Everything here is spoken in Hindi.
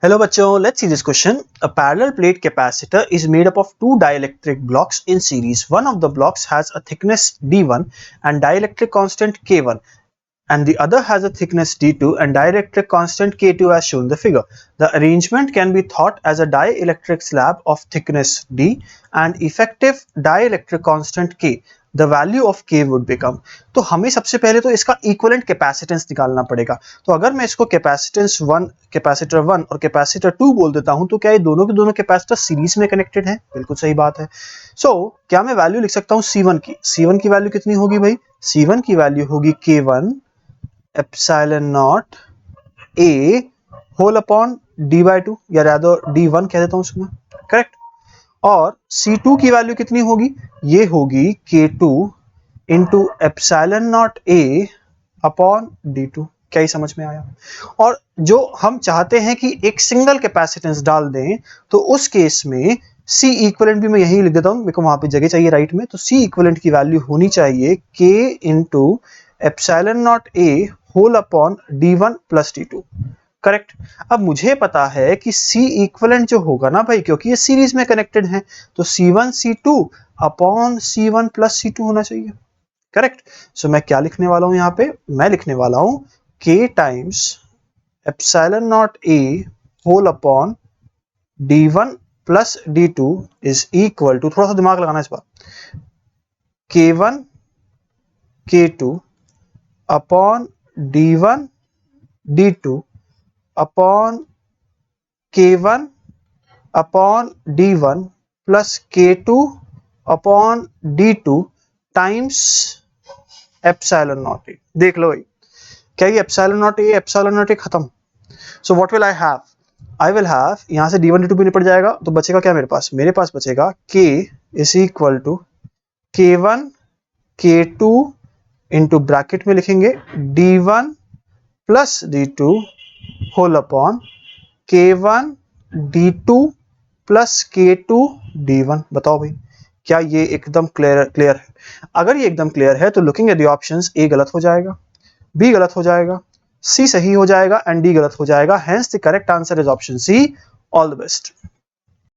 Hello बच्चों, let's see this question. A parallel plate capacitor is made up of two dielectric blocks in series. One of the blocks has a thickness D1 and dielectric constant K1, and the other has a thickness D2 and dielectric constant K2 as shown in the figure. The arrangement can be thought as a dielectric slab of thickness D and effective dielectric constant K. The value of K would become. तो हमें सबसे पहले तो इसका इक्विवेलेंट कैपेसिटेंस निकालना पड़ेगा। तो अगर मैं इसको कैपेसिटर 1 और कैपेसिटर 2 बोल देता हूं तो क्या ये दोनों के दोनों कैपेसिटर सीरीज में कनेक्टेड हैं? बिल्कुल सही बात है। क्या मैं वैल्यू लिख सकता हूं C1 की वैल्यू कितनी होगी भाई? C1 की वैल्यू होगी K1 epsilon not A whole upon D/2 या rather D1 कह देता हूं उसको, करेक्ट। और C2 की वैल्यू कितनी होगी? ये होगी K2 into epsilon not A upon D2। क्या ही समझ में आया? और जो हम चाहते हैं कि एक सिंगल कैपेसिटेंस डाल दें, तो उस केस में C इक्विवेलेंट भी मैं यही लिख देता हूं, मेरे को वहां पे जगह चाहिए राइट में। तो C इक्विवेलेंट की वैल्यू होनी चाहिए K into epsilon not A whole upon D1 plus D2, correct. अब मुझे पता है कि C इक्विवेलेंट जो होगा ना भाई, क्योंकि ये सीरीज में कनेक्टेड है, तो C1 C2 upon C1 plus C2 होना चाहिए, करेक्ट। सो मैं क्या लिखने वाला हूं यहाँ पे? मैं लिखने वाला हूं K times epsilon not A whole upon D1 plus D2 is equal to, थोड़ा सा दिमाग लगाना इस बार, K1 K2 upon D1 D2 upon K1 upon D1 plus K2 upon D2 times epsilon not A। देख लो भाई, क्या ये एप्सिलॉन नॉट A खत्म। So what will I have? I will have, यहां से D1 D2 भी निपट जाएगा, तो बचेगा क्या मेरे पास? मेरे पास बचेगा K is equal to K1 K2 into bracket में लिखेंगे D1 plus D2 whole upon K1 D2 plus K2 D1। बताओ भाई, क्या ये एकदम क्लियर है? अगर ये एकदम क्लियर है तो looking at the options, A गलत हो जाएगा, B गलत हो जाएगा, C सही हो जाएगा एंड D गलत हो जाएगा। Hence the correct answer is option C। All the best.